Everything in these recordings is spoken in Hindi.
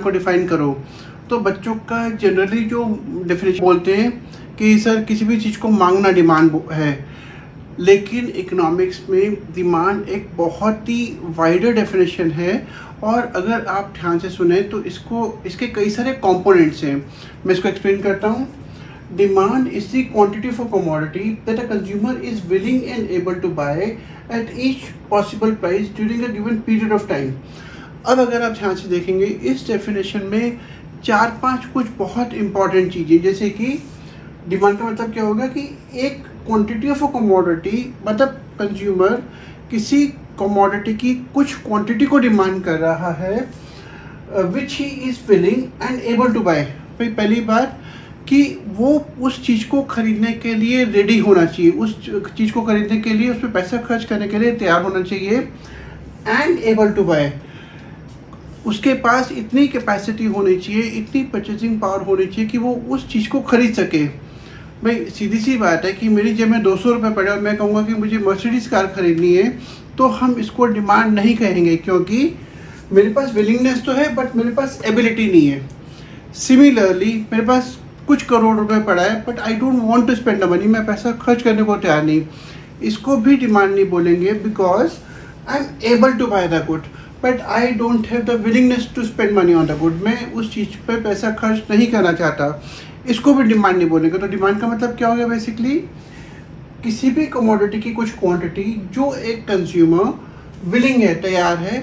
को डिफाइन करो तो बच्चों का जनरली जो डेफिनेशन बोलते हैं कि सर किसी भी चीज़ को मांगना डिमांड है, लेकिन इकोनॉमिक्स में डिमांड एक बहुत ही वाइडर डेफिनेशन है। और अगर आप ध्यान से सुने तो इसके कई सारे कंपोनेंट्स हैं। मैं इसको एक्सप्लेन करता हूँ। Demand is the quantity of a commodity that a consumer is willing and able to buy at each possible price during a given period of time. अब अगर आप ध्यान से देखेंगे इस डेफिनेशन में 4-5 कुछ बहुत इंपॉर्टेंट चीज़ें, जैसे कि डिमांड का मतलब क्या होगा कि एक क्वांटिटी ऑफ अ कमोडिटी, मतलब कंज्यूमर किसी कमोडिटी की कुछ क्वांटिटी को डिमांड कर रहा है which he is willing and able to buy. भाई पहली बात कि वो उस चीज़ को खरीदने के लिए रेडी होना चाहिए, उस चीज़ को खरीदने के लिए, उस पर पैसा खर्च करने के लिए तैयार होना चाहिए। एंड एबल टू बाय, उसके पास इतनी कैपेसिटी होनी चाहिए, इतनी परचेजिंग पावर होनी चाहिए कि वो उस चीज़ को खरीद सके। भाई सीधी सी बात है कि मेरी जेब में 200 रुपये पड़े और मैं कहूँगा कि मुझे मर्सिडीज़ कार खरीदनी है, तो हम इसको डिमांड नहीं कहेंगे, क्योंकि मेरे पास विलिंगनेस तो है बट मेरे पास एबिलिटी नहीं है। सिमिलरली मेरे पास कुछ करोड़ रुपए पड़ा है but I don't want to spend the money, मैं पैसा खर्च करने को तैयार नहीं, इसको भी डिमांड नहीं बोलेंगे because I am able to buy the good but I don't have the willingness to spend money on the good. मैं उस चीज़ पे पैसा खर्च नहीं करना चाहता, इसको भी डिमांड नहीं बोलेंगे। तो डिमांड का मतलब क्या हो गया? बेसिकली किसी भी कमोडिटी की कुछ क्वांटिटी जो एक कंज्यूमर विलिंग है, तैयार है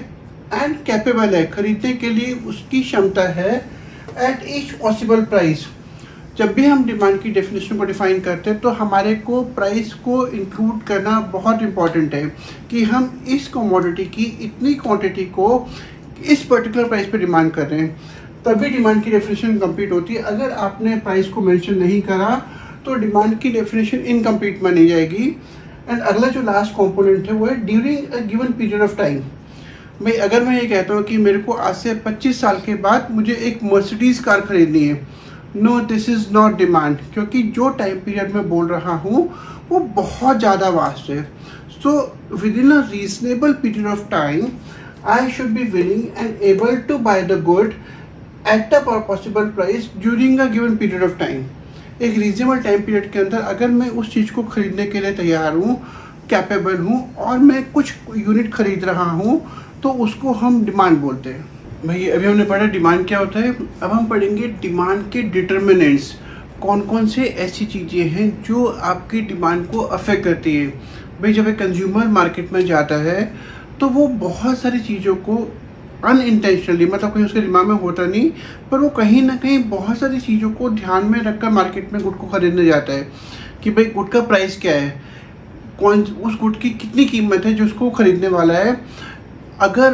एंड कैपेबल है खरीदने के लिए, उसकी क्षमता है एट ईच पॉसिबल प्राइस। जब भी हम डिमांड की डेफिनेशन को डिफाइन करते हैं तो हमारे को प्राइस को इंक्लूड करना बहुत इंपॉर्टेंट है कि हम इस कमोडिटी की इतनी क्वांटिटी को इस पर्टिकुलर प्राइस पे डिमांड कर रहे हैं, तभी डिमांड की डेफिनेशन कंप्लीट होती है। अगर आपने प्राइस को मेंशन नहीं करा तो डिमांड की डेफिनेशन इनकम्प्लीट मानी जाएगी। एंड अगला जो लास्ट कंपोनेंट है वो है during a given period of time. भाई अगर मैं ये कहता हूँ कि मेरे को आज से 25 साल के बाद मुझे एक मर्सिडीज़ कार खरीदनी है, no this is not demand, क्योंकि जो टाइम पीरियड में बोल रहा हूँ वो बहुत ज़्यादा वास्ट है। So within a reasonable period of time I should be willing and able to buy the good at a possible price during a given period of time. एक रीजनेबल टाइम पीरियड के अंदर अगर मैं उस चीज़ को खरीदने के लिए तैयार हूँ, कैपेबल हूँ और मैं कुछ यूनिट खरीद रहा हूँ, तो उसको हम डिमांड बोलते हैं। भाई अभी हमने पढ़ा डिमांड क्या होता है, अब हम पढ़ेंगे डिमांड के डिटर्मिनेंट्स। कौन कौन से ऐसी चीज़ें हैं जो आपकी डिमांड को अफेक्ट करती है। भाई जब एक कंज्यूमर मार्केट में जाता है तो वो बहुत सारी चीज़ों को अनइंटेंशनली, मतलब कहीं उसके दिमाग में होता नहीं, पर वो कहीं ना कहीं बहुत सारी चीज़ों को ध्यान में रखकर मार्केट में गुड को खरीदने जाता है कि भाई गुड का प्राइस क्या है, कौन उस गुड की कितनी कीमत है जो उसको खरीदने वाला है, अगर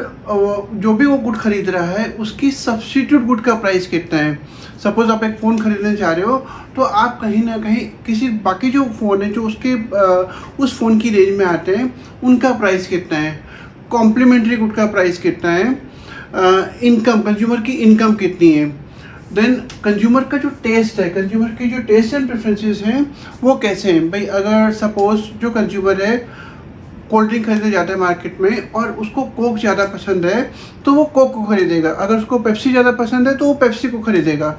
जो भी वो गुड खरीद रहा है उसकी सब्स्टिट्यूट गुड का प्राइस कितना है। सपोज आप एक फ़ोन खरीदने जा रहे हो तो आप कहीं ना कहीं किसी बाकी जो फ़ोन है जो उसके उस फ़ोन की रेंज में आते हैं उनका प्राइस कितना है, कॉम्प्लीमेंट्री गुड का प्राइस कितना है, इनकम, कंज्यूमर की इनकम कितनी है, देन कंज्यूमर का जो टेस्ट है, कंज्यूमर की जो टेस्ट एंड प्रेफरेंसेस हैं वो कैसे हैं। भाई अगर सपोज जो कंज्यूमर है कोल्ड ड्रिंक खरीदने जाता है मार्केट में और उसको कोक ज़्यादा पसंद है तो वो कोक को खरीदेगा, अगर उसको पेप्सी ज़्यादा पसंद है तो वो पेप्सी को खरीदेगा।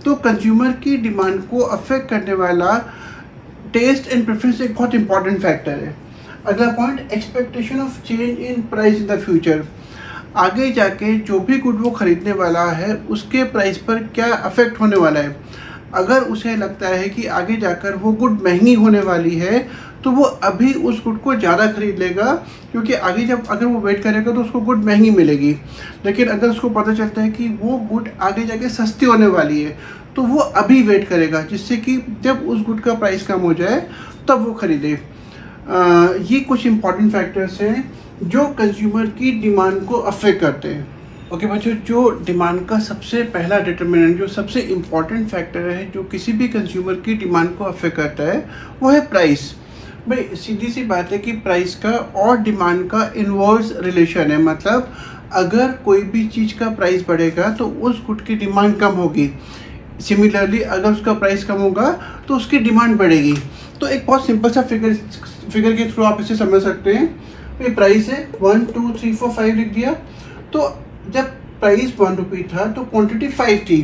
तो कंज्यूमर की डिमांड को अफेक्ट करने वाला टेस्ट एंड प्रेफरेंस एक बहुत इंपॉर्टेंट फैक्टर है। अगला point, expectation of change in price in the future. आगे जाके जो भी गुड वो खरीदने वाला है उसके प्राइस पर क्या अफेक्ट होने वाला है। अगर उसे लगता है कि आगे जाकर वो गुड महंगी होने वाली है तो वो अभी उस गुड को ज़्यादा खरीद लेगा, क्योंकि आगे जब अगर वो वेट करेगा तो उसको गुड महंगी मिलेगी। लेकिन अगर उसको पता चलता है कि वो गुड आगे जाके सस्ती होने वाली है तो वो अभी वेट करेगा, जिससे कि जब उस गुड का प्राइस कम हो जाए तब वो खरीदे। ये कुछ इंपॉर्टेंट फैक्टर्स हैं जो कंज्यूमर की डिमांड को अफेक्ट करते हैं। ओके बच्चों, जो डिमांड का सबसे पहला डिटर्मिनेंट, जो सबसे इम्पॉर्टेंट फैक्टर है जो किसी भी कंज्यूमर की डिमांड को अफेक्ट करता है वो है प्राइस। भाई सीधी सी बात है कि प्राइस का और डिमांड का इनवर्स रिलेशन है, मतलब अगर कोई भी चीज़ का प्राइस बढ़ेगा तो उस गुड की डिमांड कम होगी, सिमिलरली अगर उसका प्राइस कम होगा तो उसकी डिमांड बढ़ेगी। तो एक बहुत सिंपल सा फिगर के थ्रू आप इसे समझ सकते हैं। ये प्राइस है 1 2 3 4 5 लिख दिया, तो जब प्राइस 1 रुपी था तो क्वांटिटी 5 थी,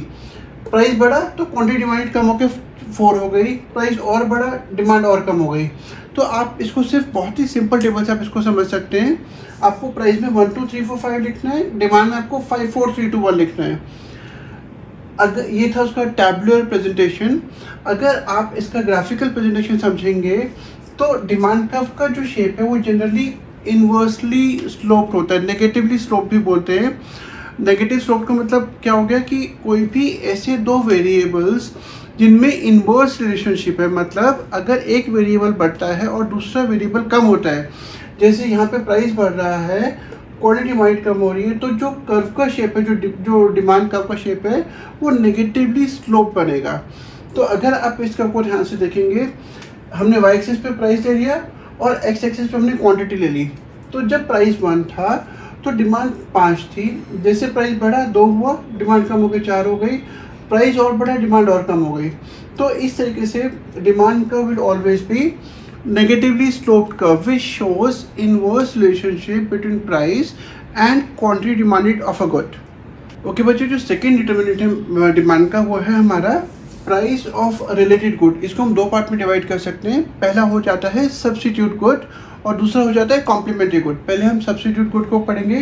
प्राइस बढ़ा तो क्वांटिटी डिमांड कम होकर 4 हो गई, प्राइस और बढ़ा डिमांड और कम हो गई। तो आप इसको सिर्फ बहुत ही सिंपल टेबल से आप इसको समझ सकते हैं। आपको प्राइस में 1 2 3 4 5 लिखना है, डिमांड में आपको 5 4 3 2 1 लिखना है। अगर ये था उसका टैबुलर प्रेजेंटेशन। अगर आप इसका ग्राफिकल प्रेजेंटेशन समझेंगे तो डिमांड कर्व का जो शेप है वो जनरली इनवर्सली स्लोप्ड होता है, नेगेटिवली स्लोप भी बोलते हैं। नेगेटिव स्लोप का मतलब क्या हो गया कि कोई भी ऐसे दो वेरिएबल्स जिनमें इनवर्स रिलेशनशिप है, मतलब अगर एक वेरिएबल बढ़ता है और दूसरा वेरिएबल कम होता है, जैसे यहाँ पे प्राइस बढ़ रहा है, क्वांटिटी डिमांड कम हो रही है, तो जो कर्व का शेप है, जो डिमांड कर्व का शेप है वो नेगेटिवली स्लोप बनेगा। तो अगर आप इस कर्व को ध्यान से देखेंगे, हमने वाई एक्सिस पे प्राइस ले लिया और एक्स एक्सिस पे हमने क्वांटिटी ले ली। तो जब प्राइस 1 था तो डिमांड 5 थी, जैसे प्राइस बढ़ा 2 हुआ, डिमांड कम हो गई 4 हो गई, प्राइस और बढ़ा डिमांड और कम हो गई। तो इस तरीके से demand curve will always be negatively sloped curve which shows inverse relationship between price and quantity demanded of a good. Okay बच्चों, जो सेकेंड डिटर्मिनेंट है डिमांड का वो है हमारा प्राइस ऑफ रिलेटेड गुड। इसको हम दो पार्ट में डिवाइड कर सकते हैं। पहला हो जाता है सब्स्टिट्यूट गुड और दूसरा हो जाता है कॉम्प्लीमेंट्री गुड। पहले हम सब्स्टिट्यूट गुड को पढ़ेंगे।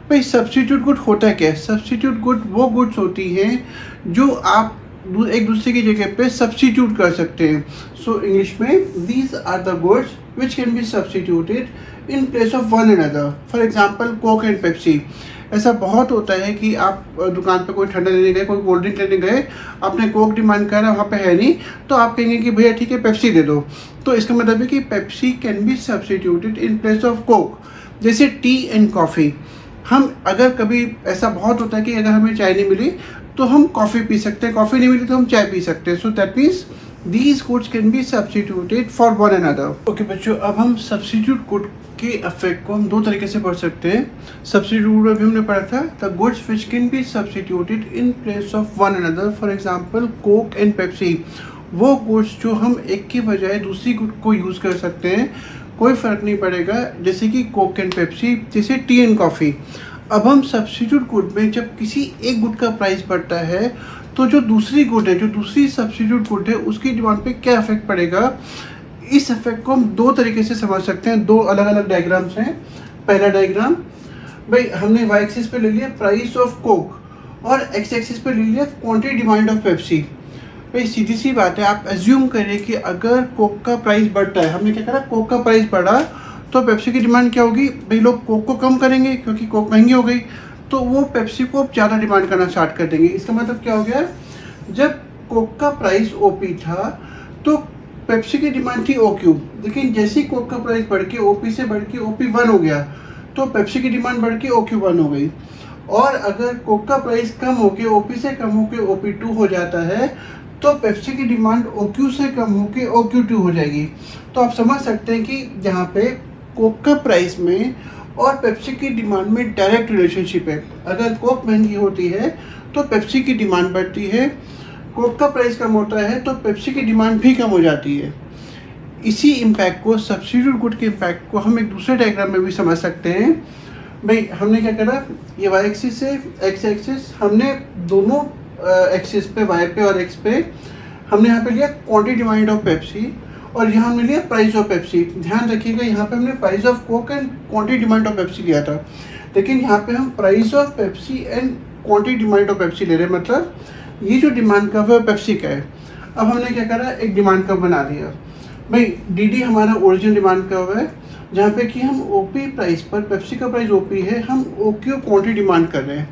भाई सब्स्टिट्यूट गुड होता क्या है? सब्स्टिट्यूट गुड वो गुड्स होती हैं जो आप एक दूसरे की जगह पे सब्स्टिट्यूट कर सकते हैं। सो इंग्लिश में these are the goods which can be substituted in place of one another. For example Coke and Pepsi. ऐसा बहुत होता है कि आप दुकान पे कोई ठंडा लेने गए, कोई कोल्ड ड्रिंक लेने गए, आपने कोक डिमांड करा, वहाँ पे है नहीं, तो आप कहेंगे कि भैया ठीक है पेप्सी दे दो। तो इसका मतलब है कि Pepsi can be substituted in place of Coke. जैसे टी एंड कॉफ़ी, हम अगर कभी ऐसा बहुत होता है कि अगर हमें चाय नहीं मिली तो हम कॉफ़ी पी सकते हैं, कॉफ़ी नहीं मिली तो हम चाय पी सकते हैं। So that means these goods can be substituted for one another. Okay बच्चों, अब हम सब्स्टिट्यूट गुड के इफेक्ट को हम दो तरीके से पढ़ सकते हैं। सब्स्टिट्यूट गुड अभी हमने पढ़ा था the goods which can be substituted in place of one another. For example Coke and Pepsi, वो गुड्स जो हम एक के बजाय दूसरी गुड को यूज़ कर सकते हैं, कोई फ़र्क नहीं पड़ेगा। जैसे कि कोक एंड पेप्सी, जैसे टी एंड कॉफ़ी। अब हम सब्स्टिट्यूट गुड में जब किसी एक गुड का प्राइस बढ़ता है तो जो दूसरी गुड है, जो दूसरी सब्स्टिट्यूट गुड है, उसकी डिमांड पे क्या इफेक्ट पड़ेगा, इस इफेक्ट को हम दो तरीके से समझ सकते हैं। दो अलग अलग डायग्राम्स हैं। पहला डायग्राम, भाई हमने वाई एक्सिस पे ले लिया प्राइस ऑफ कोक और एक्स एक्सिस पे ले लिया क्वांटिटी डिमांड ऑफ पेप्सी। भाई सीधी सी बात है, आप एज्यूम करिए कि अगर कोक का प्राइस बढ़ता है, हमने क्या करा, कोक का प्राइस बढ़ा तो पेप्सी की डिमांड क्या होगी, भाई लोग कोक को कम करेंगे क्योंकि कोक महंगी हो गई, तो वो पेप्सी को ज़्यादा डिमांड करना स्टार्ट कर देंगे। इसका मतलब क्या हो गया, जब कोक का प्राइस ओपी था तो पेप्सी की डिमांड थी OQ, लेकिन जैसे ही कोक का प्राइस बढ़ के OP से बढ़ के OP1 हो गया तो पेप्सी की डिमांड बढ़ के OQ1 हो गई। और अगर कोक का प्राइस कम होके OP से कम होके OP2 हो जाता है तो पेप्सी की डिमांड OQ से कम होके OQ2 हो जाएगी। तो आप समझ सकते हैं कि यहाँ पे कोक का प्राइस में और पेप्सी की डिमांड में डायरेक्ट रिलेशनशिप है। अगर कोक महंगी होती है तो पेप्सी की डिमांड बढ़ती है, कोक का प्राइस कम होता है तो पेप्सी की डिमांड भी कम हो जाती है। इसी इम्पैक्ट को, सब्स्टिट्यूट गुड के इम्पैक्ट को हम एक दूसरे डायग्राम में भी समझ सकते हैं। भाई हमने क्या करा, ये वाई एक्सिस है, एक्स एक्सिस, हमने दोनों एक्सिस पे, वाई पे और एक्स पे, हमने यहाँ पे लिया क्वांटिटी डिमांड ऑफ पेप्सी और यहाँ हमने लिया प्राइस ऑफ पेप्सी। ध्यान रखिएगा, यहाँ पे हमने price of Coke and quantity demand of Pepsi लिया था, लेकिन यहाँ पे हम price of Pepsi and quantity demand of Pepsi ले रहे हैं। मतलब ये जो डिमांड कर्व है पेप्सी का है। अब हमने क्या करा, एक डिमांड कर्व बना दिया। भाई DD हमारा ओरिजिनल डिमांड कर्व है, जहाँ पे कि हम OP प्राइस पर, पेप्सी का प्राइस OP है, हम OQ क्वांटिटी डिमांड कर रहे हैं।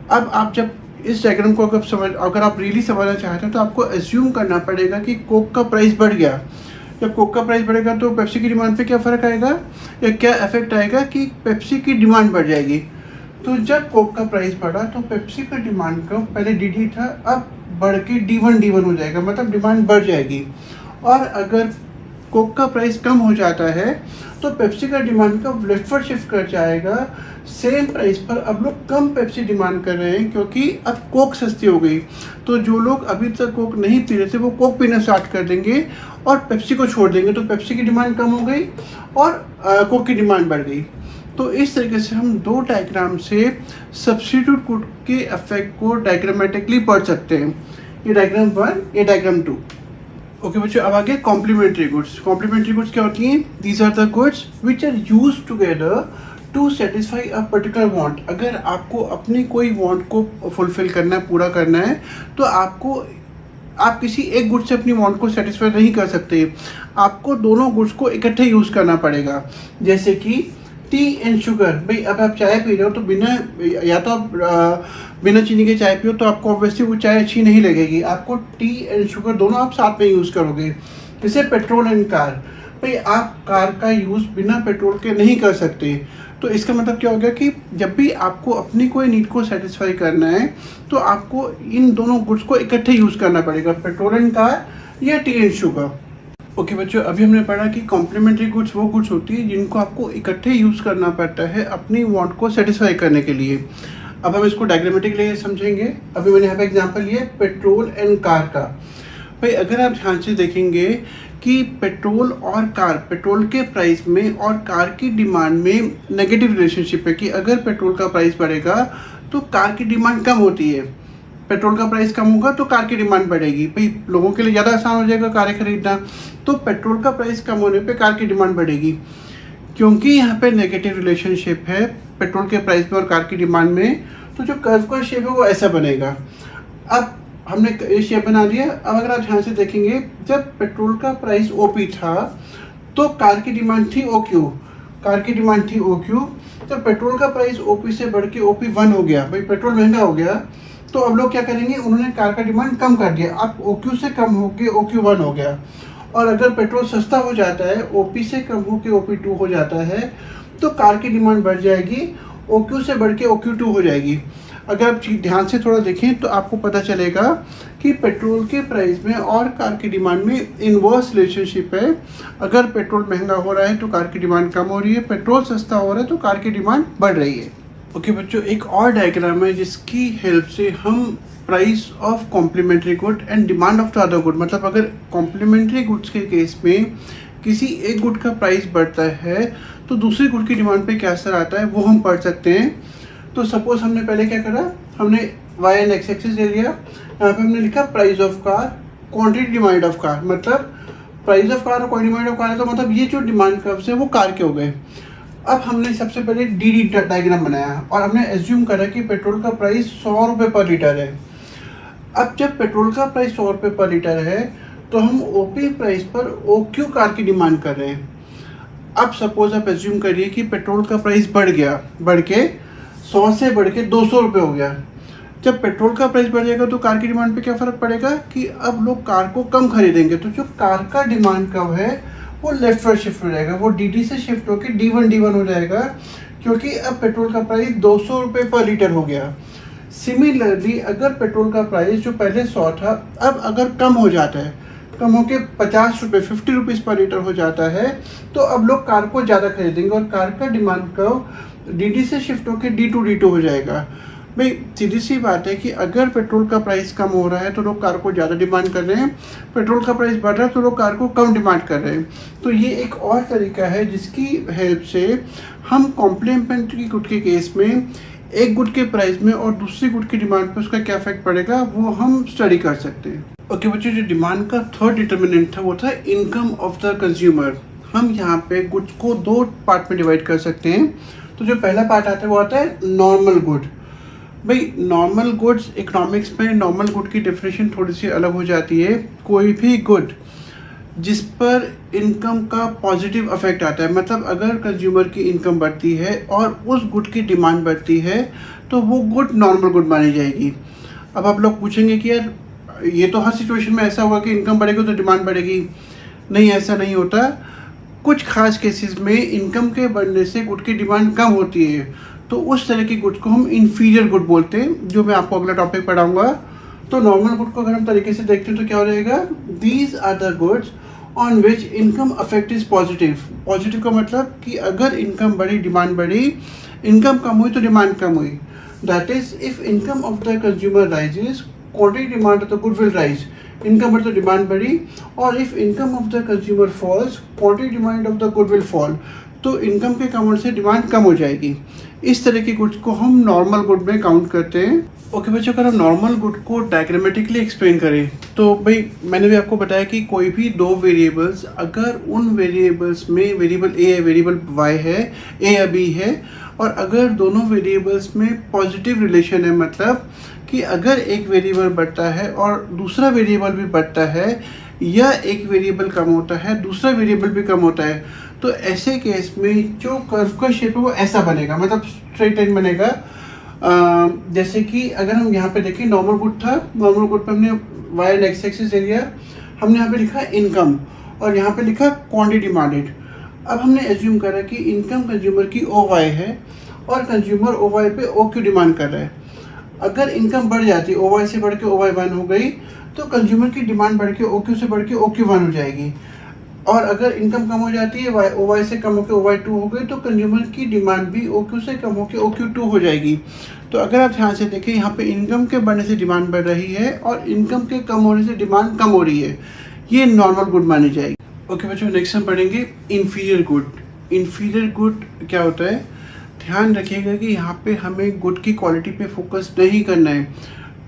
अब आप जब इस डायग्राम को अगर आप रियली समझना चाहते हैं तो आपको एज्यूम करना पड़ेगा कि कोक का प्राइस बढ़ गया। जब कोक का प्राइस बढ़ेगा तो पेप्सी की डिमांड पे क्या फ़र्क आएगा या क्या इफेक्ट आएगा कि पेप्सी की डिमांड बढ़ जाएगी। तो जब कोक का प्राइस बढ़ा तो पेप्सी का डिमांड का पहले DD था, अब बढ़ के D1 हो जाएगा, मतलब डिमांड बढ़ जाएगी। और अगर कोक का प्राइस कम हो जाता है तो पेप्सी का डिमांड का लेफ्टवर्ड शिफ्ट कर जाएगा। सेम प्राइस पर अब लोग कम पेप्सी डिमांड कर रहे हैं क्योंकि अब कोक सस्ती हो गई। तो जो लोग अभी तक कोक नहीं पी रहे थे वो कोक पीना स्टार्ट कर देंगे और पेप्सी को छोड़ देंगे, तो पेप्सी की डिमांड कम हो गई और कोक की डिमांड बढ़ गई। तो इस तरीके से हम दो डायग्राम से सब्स्टिट्यूट गुड के इफेक्ट को डायग्रामेटिकली पढ़ सकते हैं। ये डायग्राम 1, ये डायग्राम 2। ओके बच्चों, अब आगे कॉम्प्लीमेंट्री गुड्स। कॉम्प्लीमेंट्री गुड्स क्या होती हैं? These are the goods which are used together to satisfy a particular want. अगर आपको अपनी कोई वांट को फुलफिल करना है, पूरा करना है, तो आप किसी एक गुड से अपनी वांट को सेटिस्फाई नहीं कर सकते, आपको दोनों गुड्स को इकट्ठे यूज़ करना पड़ेगा। जैसे कि टी एंड शुगर। भाई अब आप चाय पी रहे हो तो बिना चीनी के चाय पियो तो आपको ऑब्वियसली वो चाय अच्छी नहीं लगेगी, आपको टी एंड शुगर दोनों आप साथ में यूज़ करोगे। जैसे पेट्रोल एंड कार। भाई आप कार का यूज़ बिना पेट्रोल के नहीं कर सकते, तो इसका मतलब क्या हो गया कि जब भी आपको अपनी कोई नीड को सेटिस्फाई करना है तो आपको इन दोनों गुड्स को इकट्ठे यूज़ करना पड़ेगा, पेट्रोल एंड कार या टी एंड शुगर। ओके बच्चों, अभी हमने पढ़ा कि कॉम्प्लीमेंट्री गुड्स वो गुड्स होती है जिनको आपको इकट्ठे यूज़ करना पड़ता है अपनी वांट को सेटिस्फाई करने के लिए। अब हम इसको डायग्रामेटिकली समझेंगे। अभी मैंने यहाँ पे एग्जांपल लिया पेट्रोल एंड कार का। भाई अगर आप ध्यान से देखेंगे कि पेट्रोल और कार, पेट्रोल के प्राइस में और कार की डिमांड में नेगेटिव रिलेशनशिप है कि अगर पेट्रोल का प्राइस बढ़ेगा तो कार की डिमांड कम होती है, पेट्रोल का प्राइस कम होगा तो कार की डिमांड बढ़ेगी। भाई लोगों के लिए ज़्यादा आसान हो जाएगा कारें खरीदना, तो पेट्रोल का प्राइस कम होने पे कार की डिमांड बढ़ेगी। क्योंकि यहाँ पे नेगेटिव रिलेशनशिप है पेट्रोल के प्राइस में और कार की डिमांड में, तो जो कर्व का शेप है वो ऐसा बनेगा। अब हमने ये शेप बना दिया। अब अगर आप ध्यान से देखेंगे, जब पेट्रोल का प्राइस OP था तो कार की डिमांड थी OQ, कार की डिमांड थी OQ। तो पेट्रोल का प्राइस OP से बढ़ के OP1 हो गया, भाई पेट्रोल महंगा हो गया, तो अब लोग क्या करेंगे, उन्होंने कार का डिमांड कम कर दिया। अब OQ से कम होके OQ1 हो गया। और अगर पेट्रोल सस्ता हो जाता है, OP से कम होके OP2 हो जाता है, तो कार की डिमांड बढ़ जाएगी, OQ से बढ़ के OQ2 हो जाएगी। अगर आप ध्यान से थोड़ा देखें तो आपको पता चलेगा कि पेट्रोल के प्राइस में और कार की डिमांड में इनवर्स रिलेशनशिप है। अगर पेट्रोल महंगा हो रहा है तो कार की डिमांड कम हो रही है, पेट्रोल सस्ता हो रहा है तो कार की डिमांड बढ़ रही है। ओके बच्चों, एक और डायग्राम है जिसकी हेल्प से हम price of complementary good and demand of the other good, मतलब अगर कॉम्प्लीमेंट्री गुड्स के केस में किसी एक गुड का प्राइस बढ़ता है तो दूसरे गुड की डिमांड पे क्या असर आता है वो हम पढ़ सकते हैं। तो सपोज हमने पहले क्या करा, हमने y एंड x एक्सिस ले लिया, यहाँ पे हमने लिखा price of car, quantity demand of car, मतलब प्राइस ऑफ कार और क्वांटिटी डिमांड ऑफ कार है, तो मतलब ये जो डिमांड कर्व्स है वो कार के हो गए। अब हमने सबसे पहले डी डायग्राम बनाया और हमने एज्यूम करा कि पेट्रोल का प्राइस 100 रुपये पर लीटर है। अब जब पेट्रोल का प्राइस 100 रुपये पर लीटर है तो हम OP प्राइस पर OQ कार की डिमांड कर रहे हैं। अब सपोज आप एज्यूम करिए कि पेट्रोल का प्राइस बढ़ के 100 से बढ़ के 200 रुपये हो गया। जब पेट्रोल का प्राइस बढ़ जाएगा तो कार की डिमांड पे क्या फ़र्क पड़ेगा कि अब लोग कार को कम खरीदेंगे, तो जो कार का डिमांड कब है वो लेफ्ट पर शिफ्ट हो जाएगा, वो DD से शिफ्ट होकर D1 हो जाएगा, क्योंकि अब पेट्रोल का प्राइस 200 रुपये पर लीटर हो गया। सिमिलरली अगर पेट्रोल का प्राइस जो पहले 100 था अब अगर कम हो जाता है, कम होके 50 रुपये 50 रुपीज़ पर लीटर हो जाता है, तो अब लोग कार को ज़्यादा खरीदेंगे और कार का डिमांड कर्व DD से शिफ्ट होकर D2 हो जाएगा। भाई सीधी सी बात है कि अगर पेट्रोल का प्राइस कम हो रहा है तो लोग कार को ज़्यादा डिमांड कर रहे हैं, पेट्रोल का प्राइस बढ़ रहा है तो लोग कार को कम डिमांड कर रहे हैं। तो ये एक और तरीका है जिसकी हेल्प से हम कॉम्प्लीमेंट्री गुड के केस में एक गुड के प्राइस में और दूसरी गुड की डिमांड पर उसका क्या इफेक्ट पड़ेगा वो हम स्टडी कर सकते हैं। ओके बच्चों, जो डिमांड का थर्ड डिटर्मिनेंट था वो था इनकम ऑफ द कंज्यूमर। हम यहाँ पे गुड्स को दो पार्ट में डिवाइड कर सकते हैं। तो जो पहला पार्ट आता है वो आता है नॉर्मल गुड। भाई नॉर्मल गुड्स, इकोनॉमिक्स में नॉर्मल गुड की डेफिनेशन थोड़ी सी अलग हो जाती है। कोई भी गुड जिस पर इनकम का पॉजिटिव इफेक्ट आता है, मतलब अगर कंज्यूमर की इनकम बढ़ती है और उस गुड की डिमांड बढ़ती है तो वो गुड नॉर्मल गुड मानी जाएगी। अब आप लोग पूछेंगे कि यार ये तो हर सिचुएशन में ऐसा हुआ कि इनकम बढ़ेगी तो डिमांड बढ़ेगी। नहीं, ऐसा नहीं होता। कुछ खास केसेस में इनकम के बढ़ने से गुड की डिमांड कम होती है, तो उस तरह की गुड्स को हम इन्फीरियर गुड बोलते हैं, जो मैं आपको अगला टॉपिक पढ़ाऊंगा। तो नॉर्मल गुड को अगर हम तरीके से देखते हैं तो क्या हो जाएगा, these are the goods on which income effect is positive. Positive का मतलब कि अगर इनकम बढ़ी डिमांड बढ़ी, इनकम कम हुई तो डिमांड कम हुई। That is if income of the consumer rises, quantity demand of the good will rise. Income बढ़ी तो डिमांड बढ़ी। और if income of the consumer falls, quantity demand of the good will fall. तो इनकम के कम होने से डिमांड कम हो जाएगी। इस तरह की गुड्स को हम नॉर्मल गुड में काउंट करते हैं। ओके बच्चों, अगर हम नॉर्मल गुड को डायग्रामेटिकली एक्सप्लेन करें तो भाई मैंने भी आपको बताया कि कोई भी दो वेरिएबल्स अगर उन वेरिएबल्स में वेरिएबल ए है वेरिएबल वाई है, ए या बी है, और अगर दोनों वेरिएबल्स में पॉजिटिव रिलेशन है, मतलब कि अगर एक वेरिएबल बढ़ता है और दूसरा वेरिएबल भी बढ़ता है, या एक वेरिएबल कम होता है दूसरा वेरिएबल भी कम होता है, तो ऐसे केस में जो कर्व का शेप है वो ऐसा बनेगा, मतलब स्ट्रेट लाइन बनेगा। जैसे कि अगर हम यहाँ पे देखें नॉर्मल गुड था, नॉर्मल गुड पे हमने वाई एंड एक्स एक्सिस ले लिया, हमने यहाँ पे लिखा इनकम और यहाँ पे लिखा क्वांटिटी डिमांडेड। अब हमने एज्यूम करा कि इनकम कंज्यूमर की ओ वाई है और कंज्यूमर ओ वाई पे ओ क्यू डिमांड कर रहा है। अगर इनकम बढ़ जाती है, ओ वाई से बढ़ के ओ वाई 1 हो गई, तो कंज्यूमर की डिमांड बढ़ के ओ क्यू से बढ़ के ओ क्यू 1 हो जाएगी। और अगर इनकम कम हो जाती है, ओ वाई से कम होकर ओ वाई 2 हो गई, तो कंज्यूमर की डिमांड भी ओ क्यू से कम होकर ओ क्यू 2 हो जाएगी। तो अगर आप ध्यान से देखें, यहाँ पे इनकम के बढ़ने से डिमांड बढ़ रही है और इनकम के कम होने से डिमांड कम हो रही है, ये नॉर्मल गुड मानी जाएगी। ओके बच्चों, नेक्स्ट हम पढ़ेंगे इन्फीरियर गुड। इन्फीरियर गुड क्या होता है? ध्यान रखिएगा कि यहाँ पे हमें गुड की क्वालिटी पे फोकस नहीं करना है।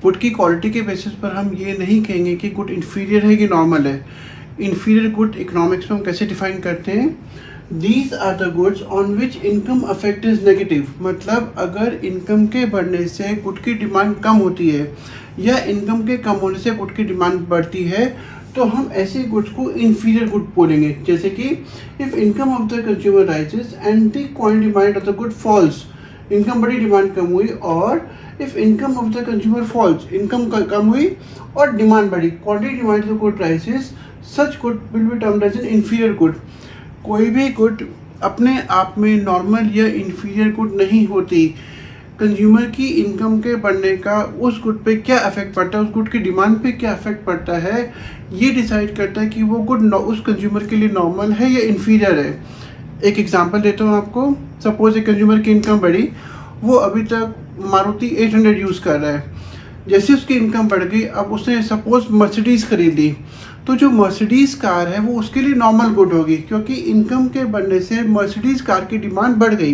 गुड की क्वालिटी के बेसिस पर हम ये नहीं कहेंगे कि गुड इन्फीरियर है कि नॉर्मल है। इन्फीरियर गुड इकोनॉमिक्स में हम कैसे डिफाइन करते हैं? These are the goods on which income effect is negative. मतलब अगर इनकम के बढ़ने से गुड की डिमांड कम होती है या इनकम के कम होने से गुड की डिमांड बढ़ती है, तो हम ऐसे गुड्स को इन्फीरियर गुड बोलेंगे। जैसे कि if income of the consumer rises and the quantity demand of the good falls, income बड़ी डिमांड कम हुई, और if income of the consumer falls, income कम हुई और डिमांड बढ़ी, quantity demand of the good rises, such good will be termed as an inferior good. कोई भी गुड अपने आप में नॉर्मल या इन्फीरियर गुड नहीं होती। कंज्यूमर की इनकम के बढ़ने का उस गुड पे क्या इफेक्ट पड़ता है, उस गुड की डिमांड पे क्या इफेक्ट पड़ता है, ये डिसाइड करता है कि वो गुड उस कंज्यूमर के लिए नॉर्मल है या इन्फीरियर है। एक एग्जांपल देता हूँ आपको। सपोज एक कंज्यूमर की इनकम बढ़ी, वो अभी तक मारुति 800 यूज़ कर रहा है। जैसे उसकी इनकम बढ़ गई, अब उसने सपोज मर्सिडीज़ खरीद ली, तो जो मर्सिडीज़ कार है वो उसके लिए नॉर्मल गुड होगी, क्योंकि इनकम के बढ़ने से मर्सिडीज़ कार की डिमांड बढ़ गई।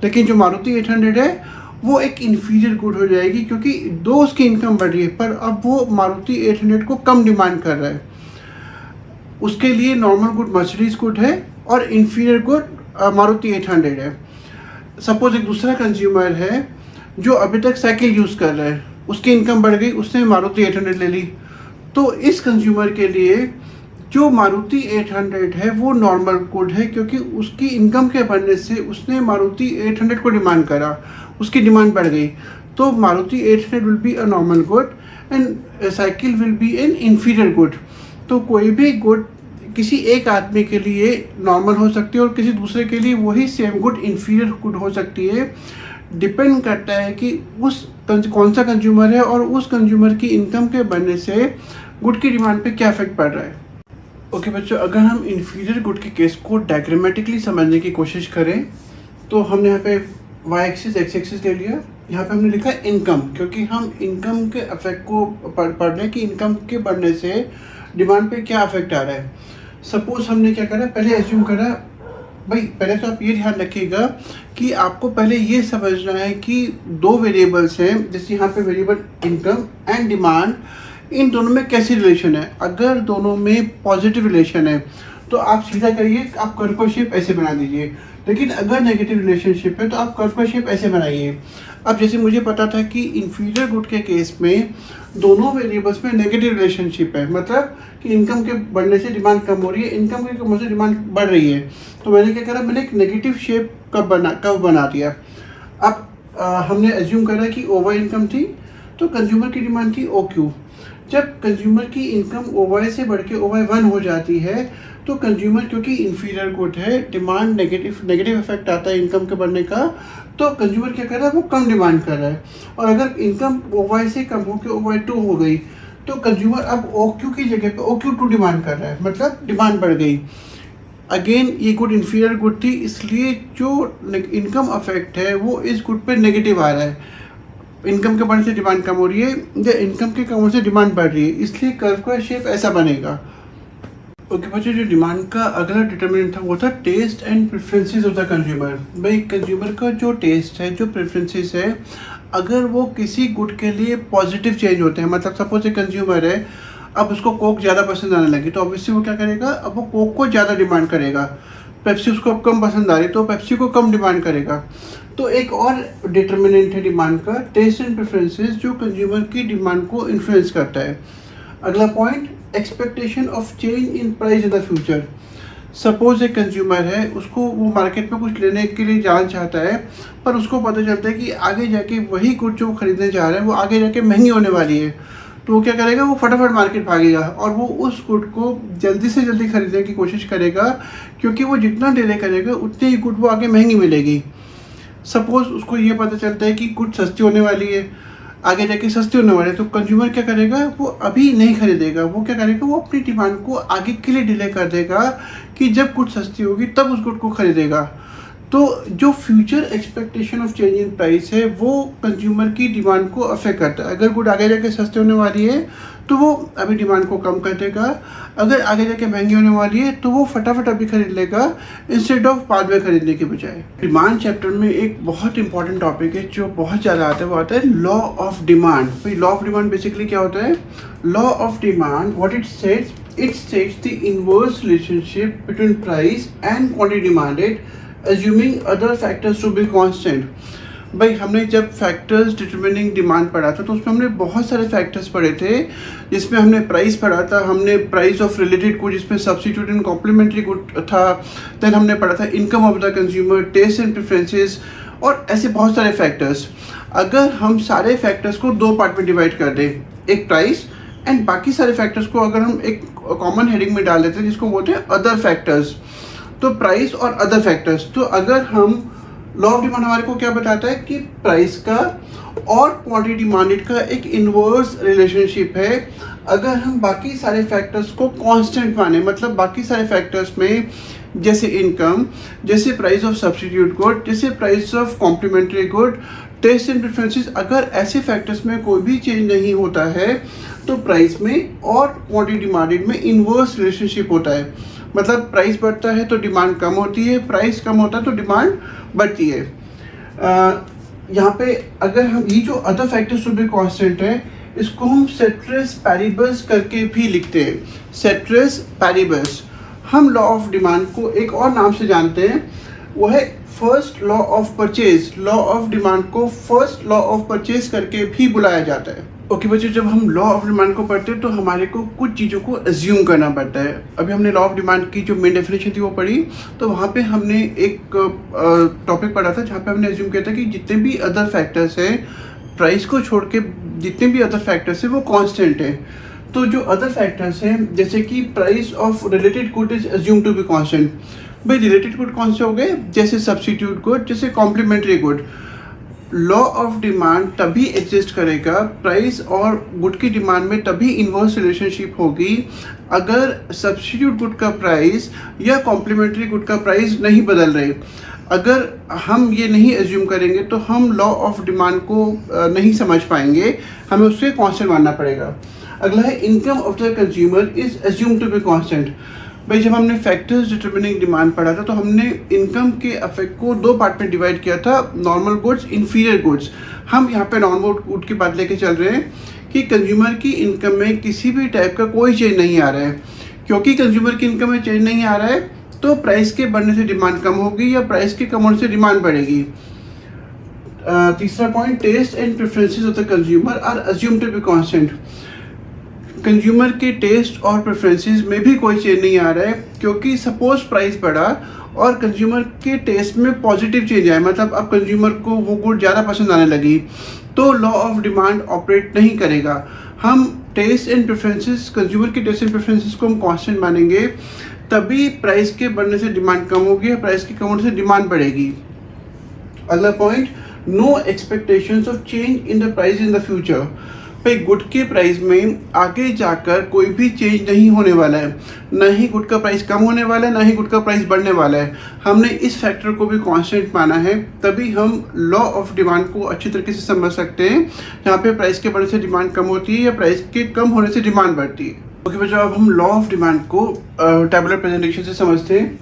लेकिन जो मारुति 800 है वो एक इन्फीरियर गुड हो जाएगी, क्योंकि दो उसकी इनकम बढ़ रही है पर अब वो मारुति 800 को कम डिमांड कर रहा है। उसके लिए नॉर्मल गुड मर्सिडीज़ गुड है और इन्फीरियर गुड मारुति 800 है। सपोज एक दूसरा कंज्यूमर है जो अभी तक साइकिल यूज़ कर रहा है, उसकी इनकम बढ़ गई, उसने मारुति 800 ले ली, तो इस कंज्यूमर के लिए जो मारुति 800 है वो नॉर्मल गुड है, क्योंकि उसकी इनकम के बढ़ने से उसने मारुति 800 को डिमांड करा, उसकी डिमांड बढ़ गई, तो Maruti 800 will be a normal good and cycle will be N inferior good. तो कोई भी गुड किसी एक आदमी के लिए नॉर्मल हो सकती है और किसी दूसरे के लिए वही सेम गुड इन्फीरियर गुड हो सकती है। डिपेंड करता है कि उस कौन सा कंज्यूमर है और उस कंज्यूमर की इनकम के बढ़ने से गुड की डिमांड पे क्या इफेक्ट पड़ रहा है। ओके बच्चों, अगर हम इन्फीरियर गुड के केस को डायग्रामेटिकली समझने की कोशिश करें, तो हमने यहाँ पे वाई एक्सिस एक्स एक्सिस ले लिया, यहाँ पे हमने लिखा इनकम, क्योंकि हम इनकम के इफेक्ट को पढ़ रहे हैं कि इनकम के बढ़ने से डिमांड पे क्या इफेक्ट आ रहा है। सपोज हमने क्या करा, पहले एज्यूम करा, भाई पहले तो आप ये ध्यान रखिएगा कि आपको पहले ये समझना है कि दो वेरिएबल्स हैं, जैसे यहाँ पे वेरिएबल इनकम एंड डिमांड, इन दोनों में कैसी रिलेशन है। अगर दोनों में पॉजिटिव रिलेशन है तो आप सीधा करिए, आप कर्व का शेप ऐसे बना दीजिए। लेकिन अगर नेगेटिव रिलेशनशिप है तो आप कर्व का शेप ऐसे बनाइए। अब जैसे मुझे पता था कि इन्फीरियर गुड के केस में दोनों वेरिएबल्स में नेगेटिव रिलेशनशिप है, मतलब कि इनकम के बढ़ने से डिमांड कम हो रही है, इनकम के कम होने से डिमांड बढ़ रही है। तो मैंने क्या करा, मैंने एक नेगेटिव शेप कब बना दिया। अब हमने एज्यूम करा कि ओवर इनकम थी तो कंज्यूमर की डिमांड थी ओ क्यू। जब कंज्यूमर की इनकम ओ वाई से बढ़ के ओ वाई 1 हो जाती है तो कंज्यूमर, क्योंकि इन्फीरियर गुड है, डिमांड नेगेटिव इफेक्ट आता है इनकम के बढ़ने का, तो कंज्यूमर क्या कर रहा है, वो कम डिमांड कर रहा है। और अगर इनकम ओ वाई से कम हो के ओ वाई 2 हो गई तो कंज्यूमर अब ओ क्यू की जगह पे ओ क्यू 2 डिमांड कर रहा है, मतलब डिमांड बढ़ गई। अगेन ये गुड इन्फीरियर गुड थी, इसलिए जो इनकम अफेक्ट है वो इस गुड पे नेगेटिव आ रहा है। इनकम के बढ़ने से डिमांड कम हो रही है या इनकम के कम होने से डिमांड बढ़ रही है, इसलिए कर्व का शेप ऐसा बनेगा। ओके बच्चों, जो डिमांड का अगला डिटर्मिनेंट था वो था taste and preferences of the consumer. भाई कंज्यूमर का जो टेस्ट है, जो प्रेफरेंसेस है, अगर वो किसी गुड के लिए पॉजिटिव चेंज होते हैं, मतलब सपोज एक कंज्यूमर है, अब उसको कोक ज़्यादा पसंद आने लगी तो ऑब्वियसली वो क्या करेगा, अब वो कोक को ज़्यादा डिमांड करेगा। पेप्सी उसको अब कम पसंद आ रही तो पेप्सी को कम डिमांड करेगा। तो एक और डिटर्मिनेंट है डिमांड का, टेस्ट एंड प्रेफरेंसेस, जो कंज्यूमर की डिमांड को इन्फ्लुएंस करता है। अगला point, expectation of change in price in the future. Suppose एक कंज्यूमर है, उसको वो मार्केट में कुछ लेने के लिए जाना चाहता है, पर उसको पता चलता है कि आगे जाके वही गुड जो खरीदने जा रहा है वो आगे जाके महंगी होने वाली है। तो वो क्या करेगा, वो फटाफट मार्केट भागेगा और वो उस गुड को जल्दी से जल्दी खरीदने की कोशिश करेगा, क्योंकि वो जितना डिले करेगा उतनी ही गुड वो आगे महंगी मिलेगी। सपोज उसको ये पता चलता है कि गुड सस्ती होने वाली है, आगे जाके सस्ते होने वाले, तो कंज्यूमर क्या करेगा, वो अभी नहीं खरीदेगा। वो क्या करेगा, वो अपनी डिमांड को आगे के लिए डिले कर देगा कि जब गुड सस्ती होगी तब उस गुड को खरीदेगा। तो जो future expectation of change in price है वो कंज्यूमर की डिमांड को अफेक्ट करता है। अगर गुड आगे जाके सस्ते होने वाली है तो वो अभी डिमांड को कम कर देगा, अगर आगे जाके महंगी होने वाली है तो वो फटाफट अभी खरीद लेगा इंस्टेड ऑफ बाद में खरीदने के बजाय। डिमांड चैप्टर में एक बहुत इंपॉर्टेंट टॉपिक है जो बहुत ज़्यादा आता है, वो आता है लॉ ऑफ डिमांड। भाई लॉ ऑफ डिमांड बेसिकली क्या होता है? Law of demand what it states the inverse relationship between price and quantity demanded, assuming other factors to be constant। भाई हमने जब फैक्टर्स डिटरमिनिंग डिमांड पढ़ा था तो उसमें हमने बहुत सारे फैक्टर्स पढ़े थे, जिसमें हमने प्राइस पढ़ा था, हमने प्राइस ऑफ रिलेटेड गुड जिसमें सब्स्टिट्यूट एंड कॉम्प्लीमेंट्री गुड था, देन हमने पढ़ा था income of the consumer, taste and preferences, और ऐसे बहुत सारे फैक्टर्स। अगर हम सारे फैक्टर्स को दो पार्ट में डिवाइड कर दें, एक प्राइस एंड बाकी सारे फैक्टर्स को अगर हम एक कॉमन हेडिंग में डाल देते हैं जिसको बोलते हैं अदर फैक्टर्स, तो प्राइस और अदर फैक्टर्स, तो अगर हम लॉ ऑफ डिमांड हमारे को क्या बताता है कि प्राइस का और क्वांटिटी डिमांडेड का एक इनवर्स रिलेशनशिप है। अगर हम बाकी सारे फैक्टर्स को कांस्टेंट माने, मतलब बाकी सारे फैक्टर्स में जैसे इनकम, जैसे प्राइस ऑफ सब्स्टिट्यूट गुड, जैसे price of complementary good, taste and preferences, अगर ऐसे फैक्टर्स में कोई भी चेंज नहीं होता है तो प्राइस में और क्वांटिटी डिमांडेड में इनवर्स रिलेशनशिप होता है। मतलब प्राइस बढ़ता है तो डिमांड कम होती है, प्राइस कम होता है तो डिमांड बढ़ती है। यहाँ पे अगर हम ये जो other factors to be constant है, इसको हम सेट्रेस पैरिबस करके भी लिखते हैं। सेट्रेस पैरिबस हम लॉ ऑफ डिमांड को एक और नाम से जानते हैं, वो है first law of purchase. Law of demand को फर्स्ट लॉ ऑफ परचेज करके भी बुलाया जाता है। ओके बच्चों, जब हम लॉ ऑफ डिमांड को पढ़ते हैं तो हमारे को कुछ चीज़ों को एज्यूम करना पड़ता है। अभी हमने लॉ ऑफ डिमांड की जो मेन डेफिनेशन थी वो पढ़ी, तो वहाँ पे हमने एक टॉपिक पढ़ा था जहाँ पे हमने एज्यूम किया था कि जितने भी अदर फैक्टर्स हैं, प्राइस को छोड़ के जितने भी अदर फैक्टर्स हैं वो कांस्टेंट हैं। तो जो अदर फैक्टर्स हैं जैसे कि price of related good is assume to be constant. भाई रिलेटेड गुड कौन से हो गए? जैसे सब्स्टिट्यूट गुड, जैसे complementary good. Law of demand तभी एग्जिस्ट करेगा, प्राइस और गुड की डिमांड में तभी इनवर्स रिलेशनशिप होगी अगर सब्स्टिट्यूट गुड का प्राइस या कॉम्प्लीमेंट्री गुड का प्राइस नहीं बदल रहे। अगर हम ये नहीं एज्यूम करेंगे तो हम लॉ ऑफ डिमांड को नहीं समझ पाएंगे, हमें उससे कांस्टेंट मानना पड़ेगा। अगला है income of the consumer is assume to be constant. भाई जब हमने फैक्टर्स डिटरमिनिंग डिमांड पढ़ा था तो हमने इनकम के अफेक्ट को दो पार्ट में डिवाइड किया था, नॉर्मल गुड्स, इन्फीरियर गुड्स। हम यहाँ पे नॉर्मल गुड की बात लेके चल रहे हैं कि कंज्यूमर की इनकम में किसी भी टाइप का कोई चेंज नहीं आ रहा है। क्योंकि कंज्यूमर की इनकम में चेंज नहीं आ रहा है तो प्राइस के बढ़ने से डिमांड कम होगी या प्राइस के कम होने से डिमांड बढ़ेगी। तीसरा point, taste and preferences of the consumer are assume to be constant. Consumer के टेस्ट और प्रेफरेंसेस में भी कोई चेंज नहीं आ रहा है, क्योंकि सपोज प्राइस बढ़ा और कंज्यूमर के टेस्ट में पॉजिटिव चेंज आया, मतलब अब कंज्यूमर को वो गुड ज़्यादा पसंद आने लगी, तो लॉ ऑफ डिमांड ऑपरेट नहीं करेगा। हम टेस्ट एंड प्रेफरेंसेस, कंज्यूमर के टेस्ट एंड प्रेफरेंसेस को हम कांस्टेंट मानेंगे, तभी प्राइस के बढ़ने से डिमांड कम होगी, प्राइस के कम होने से डिमांड बढ़ेगी। अगला point, no expectations of change in the price in the future. भाई गुड के प्राइस में आगे जाकर कोई भी चेंज नहीं होने वाला है, ना ही गुड का प्राइस कम होने वाला है, ना ही गुड का प्राइस बढ़ने वाला है। हमने इस फैक्टर को भी कांस्टेंट माना है, तभी हम लॉ ऑफ डिमांड को अच्छी तरीके से समझ सकते हैं, जहाँ पे प्राइस के बढ़ने से डिमांड कम होती है या प्राइस के कम होने से डिमांड बढ़ती है। ओके बच्चों, अब हम लॉ ऑफ डिमांड को टेबुलर प्रेजेंटेशन से समझते हैं।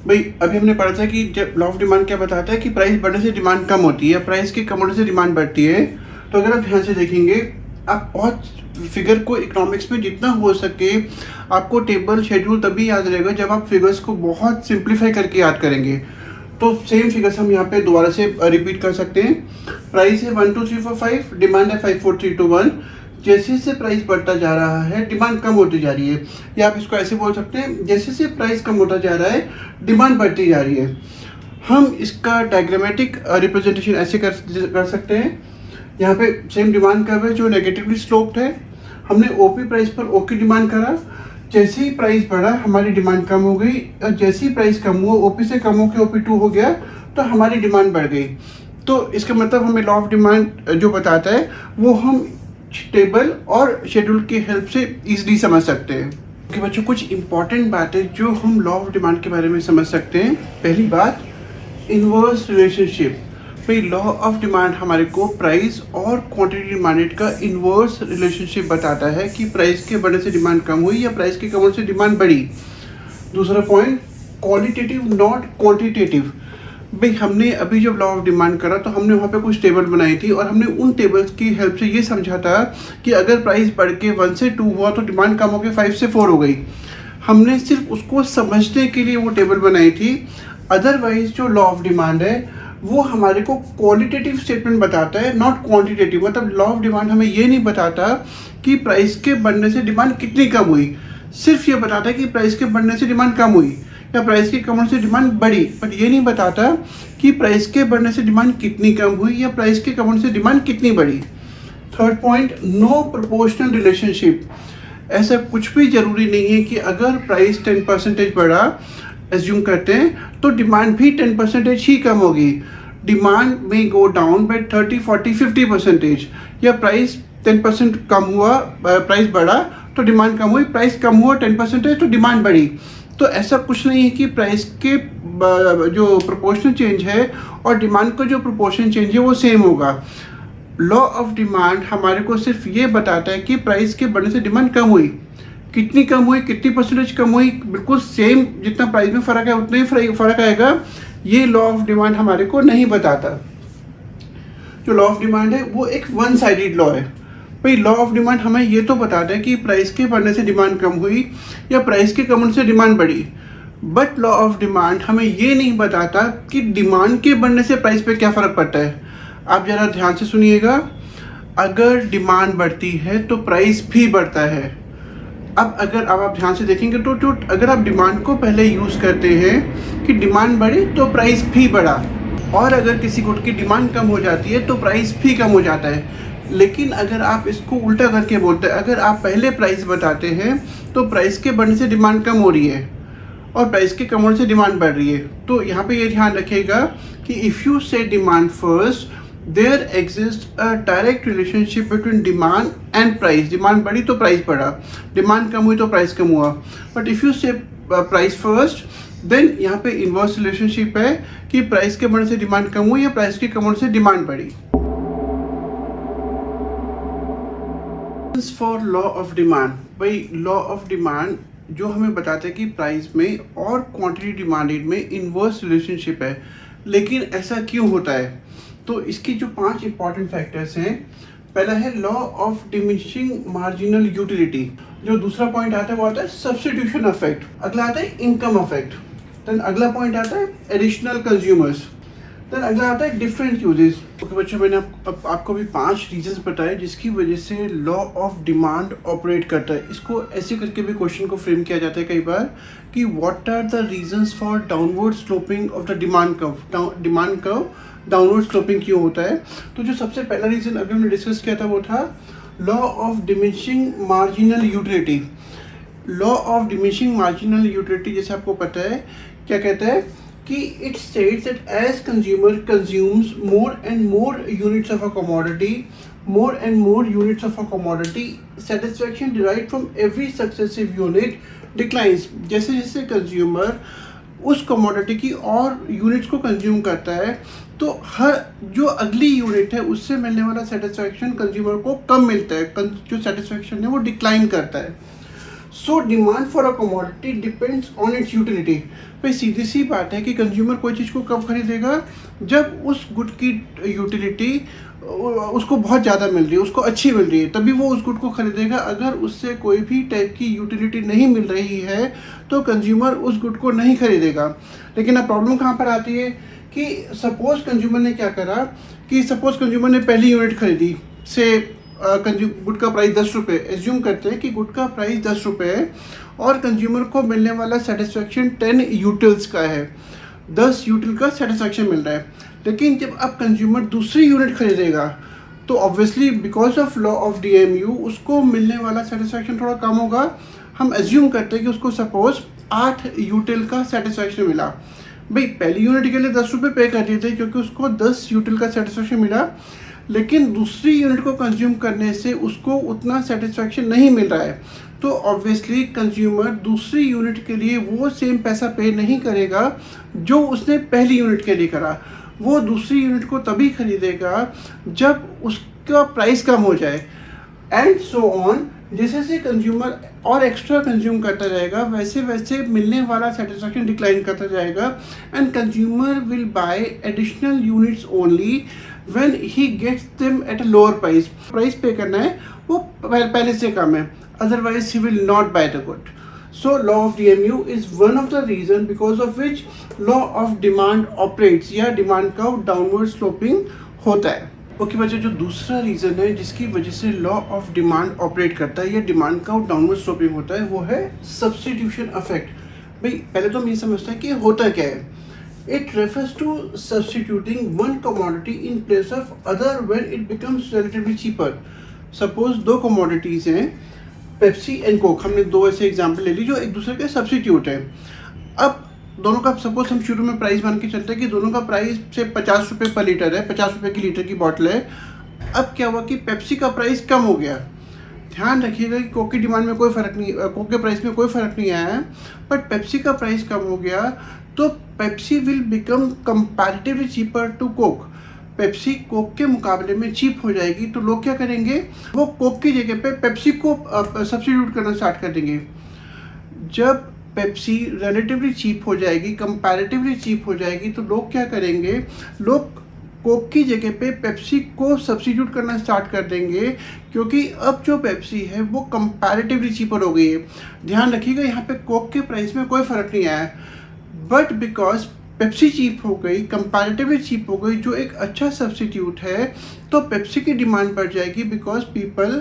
भाई अभी हमने पढ़ा था कि जब लॉ ऑफ डिमांड क्या बताता है कि प्राइस बढ़ने से डिमांड कम होती है, प्राइस के कम होने से डिमांड बढ़ती है। तो अगर आप ध्यान से देखेंगे, आप बहुत फिगर को इकोनॉमिक्स में जितना हो सके आपको टेबल शेड्यूल तभी याद रहेगा जब आप फिगर्स को बहुत सिंप्लीफाई करके याद करेंगे। तो सेम फिगर्स हम यहाँ पे दोबारा से रिपीट कर सकते हैं। प्राइस है 1 2 3 4 5, डिमांड है 5 4 3 2 1। जैसे जैसे प्राइस बढ़ता जा रहा है डिमांड कम होती जा रही है, या आप इसको ऐसे बोल सकते हैं, जैसे जैसे प्राइस कम होता जा रहा है डिमांड बढ़ती जा रही है। हम इसका डायग्रामेटिक रिप्रेजेंटेशन ऐसे कर सकते हैं। यहाँ पे सेम डिमांड कर्व है जो नेगेटिवली स्लोप्ड है। हमने ओपी प्राइस पर ओ की डिमांड करा, जैसे ही प्राइस बढ़ा हमारी डिमांड कम हो गई, और जैसे ही प्राइस कम हुआ ओपी से कम होकर OP2 हो गया तो हमारी डिमांड बढ़ गई। तो इसका मतलब हमें लॉ ऑफ डिमांड जो बताता है वो हम टेबल और शेड्यूल की हेल्प से इजीली समझ सकते हैं। कि बच्चों कुछ इंपॉर्टेंट बातें जो हम लॉ ऑफ डिमांड के बारे में समझ सकते हैं। पहली बात, इनवर्स रिलेशनशिप। भाई लॉ ऑफ डिमांड हमारे को प्राइस और क्वांटिटी डिमांडेड का इनवर्स रिलेशनशिप बताता है कि प्राइस के बढ़ने से डिमांड कम हुई या प्राइस के कम होने से डिमांड बढ़ी। दूसरा पॉइंट, क्वालिटेटिव नॉट क्वांटिटेटिव। भाई हमने अभी जब लॉ ऑफ डिमांड करा तो हमने वहाँ पे कुछ टेबल बनाई थी और हमने उन टेबल्स की हेल्प से ये समझा था कि अगर प्राइस बढ़ के 1 से 2 हुआ तो डिमांड कम होकर 5 से 4 हो गई। हमने सिर्फ उसको समझने के लिए वो टेबल बनाई थी। अदरवाइज जो लॉ ऑफ डिमांड है वो हमारे को क्वालिटेटिव स्टेटमेंट बताता है, नॉट क्वांटिटेटिव। मतलब लॉ ऑफ डिमांड हमें ये नहीं बताता कि प्राइस के बढ़ने से डिमांड कितनी कम हुई, सिर्फ ये बताता है कि प्राइस के बढ़ने से डिमांड कम हुई या प्राइस के कम होने से डिमांड बढ़ी, बट ये नहीं बताता कि प्राइस के बढ़ने से डिमांड कितनी कम हुई या प्राइस के कम होने से डिमांड कितनी बढ़ी। Third point, no proportional relationship. ऐसा कुछ भी जरूरी नहीं है कि अगर प्राइस 10% बढ़ा एज्यूम करते हैं तो डिमांड भी 10% ही कम होगी। डिमांड में गो डाउन बाय 30 40 50%, या प्राइस 10% कम हुआ, प्राइस बढ़ा तो डिमांड कम हुई, प्राइस कम हुआ 10% तो डिमांड बढ़ी। तो ऐसा कुछ नहीं है कि प्राइस के जो प्रोपोर्शनल चेंज है और डिमांड का जो प्रोपोर्शन चेंज है वो सेम होगा। लॉ ऑफ डिमांड हमारे को सिर्फ ये बताता है कि प्राइस के बढ़ने से डिमांड कम हुई, कितनी कम हुई, कितनी परसेंटेज कम हुई, बिल्कुल सेम जितना प्राइस में फ़र्क है उतना ही फ़र्क आएगा, ये लॉ ऑफ डिमांड हमारे को नहीं बताता। जो लॉ ऑफ डिमांड है वो एक वन साइडेड लॉ है। भाई लॉ ऑफ डिमांड हमें ये तो बताता है कि प्राइस के बढ़ने से डिमांड कम हुई या प्राइस के कम होने से डिमांड बढ़ी, बट लॉ ऑफ डिमांड हमें ये नहीं बताता कि डिमांड के बढ़ने से प्राइस पे क्या फ़र्क पड़ता है। आप ज़रा ध्यान से सुनिएगा, अगर डिमांड बढ़ती है तो प्राइस भी बढ़ता है। अब अगर आप ध्यान से देखेंगे तो अगर आप डिमांड को पहले यूज़ करते हैं कि डिमांड बढ़ी तो प्राइस भी बढ़ा, और अगर किसी गुड की डिमांड कम हो जाती है तो प्राइस भी कम हो जाता है। लेकिन अगर आप इसको उल्टा करके बोलते हैं, अगर आप पहले प्राइस बताते हैं तो प्राइस के बढ़ने से डिमांड कम हो रही है और प्राइस के कम होने से डिमांड बढ़ रही है, तो यहाँ पे ये ध्यान रखिएगा कि if you say demand first there exist a direct relationship between demand and price. Demand बढ़ी तो प्राइस बढ़ा, डिमांड कम हुई तो प्राइस कम हुआ। बट इफ़ यू से प्राइस फर्स्ट देन यहाँ पे इनवर्स रिलेशनशिप है कि प्राइस के बढ़ने से डिमांड कम हुई या प्राइस के कम होने से डिमांड बढ़ी। फॉर लॉ ऑफ डिमांड, भाई लॉ ऑफ डिमांड जो हमें बताता है कि प्राइस में और क्वांटिटी डिमांडेड में इनवर्स रिलेशनशिप है, लेकिन ऐसा क्यों होता है? तो इसकी जो 5 इंपॉर्टेंट फैक्टर्स हैं, पहला है law of diminishing marginal utility. जो दूसरा पॉइंट आता है वो आता है सब्स्टिट्यूशन इफेक्ट। अगला आता है इनकम इफेक्ट। देन अगला पॉइंट आता है एडिशनल कंज्यूमर्स। देन अगला आता है डिफरेंट यूजेस। ओके बच्चों, मैंने आपको भी 5 रीजंस बताए जिसकी वजह से लॉ ऑफ डिमांड ऑपरेट करता है। इसको ऐसे करके भी क्वेश्चन को फ्रेम किया जाता है कई बार कि what are the reasons for downward sloping of the demand curve. Demand curve downward sloping क्यों होता है? तो जो सबसे पहला रीजन अभी हमने डिस्कस किया था वो था law of diminishing marginal utility. Law of diminishing marginal utility जैसे आपको पता है क्या कहता है कि it states that as consumer consumes more and more units of a commodity satisfaction derived from every successive unit declines. जैसे जैसे कंज्यूमर उस कमोडिटी की और यूनिट्स को कंज्यूम करता है तो हर जो अगली यूनिट है उससे मिलने वाला सेटिस्फैक्शन कंज्यूमर को कम मिलता है, जो सेटिस्फैक्शन है वो डिक्लाइन करता है। So demand for a commodity depends on it's utility. भाई सीधी सी बात है कि कंज्यूमर कोई चीज़ को कब खरीदेगा, जब उस गुड की यूटिलिटी उसको बहुत ज़्यादा मिल रही है, उसको अच्छी मिल रही है, तभी वो उस गुड को खरीदेगा। अगर उससे कोई भी टाइप की यूटिलिटी नहीं मिल रही है तो कंज्यूमर उस गुड को नहीं खरीदेगा। लेकिन अब प्रॉब्लम कहाँ पर आती है कि सपोज कंज्यूमर ने क्या करा कि सपोज कंज्यूमर ने पहली यूनिट खरीदी से गुड का प्राइस 10 रुपये, एज्यूम करते हैं कि गुड का प्राइस 10 रुपये है और कंज्यूमर को मिलने वाला सेटिस्फेक्शन 10 यूटिल्स का है, 10 यूटिल का सेटिस्फेक्शन मिल रहा है। लेकिन जब अब कंज्यूमर दूसरी यूनिट खरीदेगा तो obviously because of law of DMU उसको मिलने वाला सेटिस्फेक्शन थोड़ा कम होगा। हम एज्यूम करते हैं कि उसको सपोज 8 यूटिल का सेटिस्फेक्शन मिला। भाई पहली यूनिट के लिए 10 रुपये पे कर दिए थे क्योंकि उसको 10 यूटिल का सेटिस्फेक्शन मिला, लेकिन दूसरी यूनिट को कंज्यूम करने से उसको उतना सेटिस्फेक्शन नहीं मिल रहा है। तो ऑब्वियसली कंज्यूमर दूसरी यूनिट के लिए वो सेम पैसा पे नहीं करेगा जो उसने पहली यूनिट के लिए करा। वो दूसरी यूनिट को तभी खरीदेगा जब उसका प्राइस कम हो जाए, एंड सो ऑन। जैसे जैसे कंज्यूमर और एक्स्ट्रा कंज्यूम करता जाएगा वैसे वैसे मिलने वाला सेटिस्फेक्शन डिक्लाइन करता जाएगा, and consumer will buy additional units only when he gets them at a lower price. Price पे करना है वो पहले से कम है, otherwise he will not buy the good. So law of DMU is one of the reason because of which law of demand operates या demand का downward sloping होता है। ओके बच्चे, जो दूसरा रीज़न है जिसकी वजह से लॉ ऑफ डिमांड ऑपरेट करता है या डिमांड का डाउनवर्ड स्लोपिंग होता है वो है सब्स्टिट्यूशन इफेक्ट। भाई पहले तो हम ये समझते हैं कि होता क्या है। It refers to substituting one commodity in place of other when it becomes relatively cheaper. Suppose दो commodities हैं, पेप्सी एंड कोक, हमने दो ऐसे एग्जाम्पल ले ली जो एक दूसरे के सब्स्टिट्यूट है। अब दोनों का सपोज हम शुरू में प्राइस मान के चलते हैं कि दोनों का प्राइस से 50 रुपये पर लीटर है, 50 रुपये की लीटर की बॉटल है। अब क्या हुआ कि पेप्सी का प्राइस कम हो गया। ध्यान रखिएगा कि कोक की डिमांड में कोई फ़र्क नहीं, कोक के प्राइस में कोई फ़र्क नहीं आया है, बट पेप्सी का प्राइस कम हो गया तो Pepsi will become comparatively cheaper to Coke. Pepsi Coke के मुकाबले में चीप हो जाएगी तो लोग क्या करेंगे, वो कोक की जगह पे पेप्सी को सब्स्टिट्यूट करना स्टार्ट कर देंगे। जब पेप्सी रिलेटिवली चीप हो जाएगी, कंपैरेटिवली चीप हो जाएगी तो लोग क्या करेंगे, लोग कोक की जगह पे पेप्सी को सब्स्टिट्यूट करना स्टार्ट कर देंगे क्योंकि अब जो पेप्सी है वो कंपैरेटिवली चीपर हो गई है। ध्यान रखिएगा यहाँ पे कोक के प्राइस में कोई फ़र्क नहीं आया, बट बिकॉज पेप्सी चीप हो गई, कंपैरेटिवली चीप हो गई, जो एक अच्छा सब्स्टिट्यूट है, तो पेप्सी की डिमांड बढ़ जाएगी because people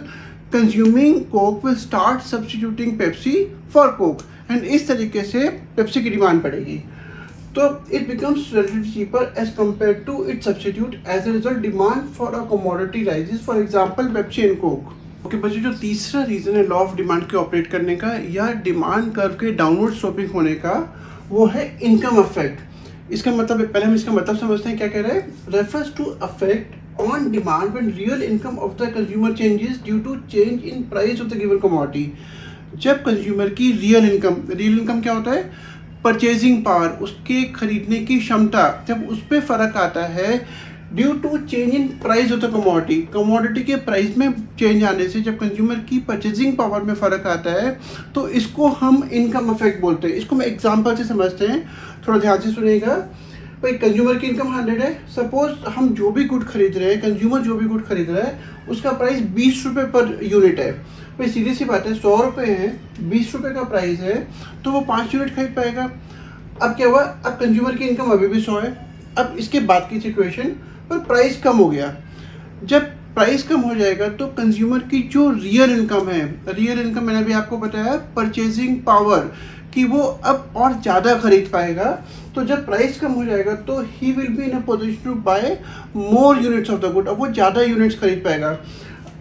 consuming Coke will start substituting Pepsi for Coke, and इस तरीके से पेप्सी की डिमांड बढ़ेगी। तो it becomes relatively cheaper as compared to its substitute. As a result, demand for a commodity rises. For example, Pepsi and Coke. Okay बच्चों, जो तीसरा रीज़न है लॉ ऑफ डिमांड के ऑपरेट करने का या डिमांड कर्व के डाउनवर्ड स्लोपिंग होने का, वो है इनकम अफेक्ट। इसका मतलब, पहले हम इसका मतलब समझते हैं क्या कह रहे हैं। Refers to affect on demand when real income of the consumer changes due to change in price of the given commodity. जब कंज्यूमर की रियल इनकम क्या होता है, परचेजिंग पावर, उसके खरीदने की क्षमता, जब उस पर फ़र्क आता है due to change in price of the commodity के प्राइस में चेंज आने से जब कंज्यूमर की परचेजिंग पावर में फ़र्क आता है तो इसको हम इनकम इफेक्ट बोलते हैं। इसको मैं एग्जांपल से समझते हैं, थोड़ा ध्यान से सुनिएगा। भाई कंज्यूमर की इनकम 100 है, सपोज हम जो भी गुड खरीद रहे हैं, कंज्यूमर जो भी गुड खरीद रहा है उसका प्राइस 20 रुपये पर यूनिट है। भाई सीधी सी बात है, 100 रुपये है, 20 रुपये का प्राइस है तो वो 5 यूनिट खरीद पाएगा। अब क्या हुआ, अब कंज्यूमर की इनकम अभी भी 100 है। अब इसके बाद की सिचुएशन पर प्राइस कम हो गया। जब प्राइस कम हो जाएगा तो कंज्यूमर की जो रियल इनकम है, रियल इनकम मैंने भी आपको बताया परचेजिंग पावर, कि वो अब और ज़्यादा खरीद पाएगा। तो जब प्राइस कम हो जाएगा तो he will be in a position to buy more units of the good, अब वो ज़्यादा यूनिट्स खरीद पाएगा।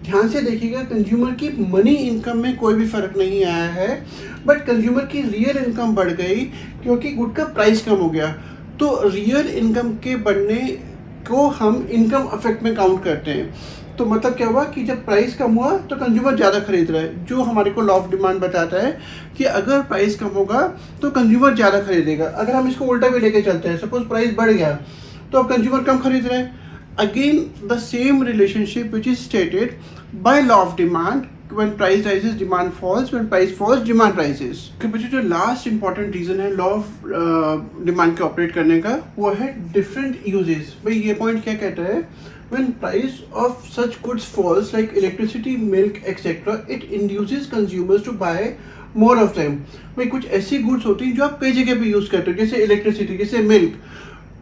ध्यान से देखिएगा, कंज्यूमर की मनी इनकम में कोई भी फ़र्क नहीं आया है, बट कंज्यूमर की रियल इनकम बढ़ गई क्योंकि गुड का प्राइस कम हो गया। तो रियल इनकम के बढ़ने को हम इनकम इफेक्ट में काउंट करते हैं। तो मतलब क्या हुआ कि जब प्राइस कम हुआ तो कंज्यूमर ज़्यादा खरीद रहा है, जो हमारे को लॉ ऑफ डिमांड बताता है कि अगर प्राइस कम होगा तो कंज्यूमर ज़्यादा खरीदेगा। अगर हम इसको उल्टा भी लेके चलते हैं, सपोज प्राइस बढ़ गया तो अब कंज्यूमर कम खरीद रहा है। Again the same relationship which is stated by law of demand when price rises demand falls, when price falls demand rises। फिर बच्चों जो लास्ट इंपॉर्टेंट रीजन है लॉ ऑफ डिमांड के ऑपरेट करने का, वो है डिफरेंट यूजेस। भाई ये पॉइंट क्या कहता है, when price of such goods falls like electricity, milk etc, it induces consumers to buy more of them। भाई कुछ ऐसी गुड्स होती हैं जो आप कई जगह पे यूज करते हो, जैसे इलेक्ट्रिसिटी, जैसे मिल्क।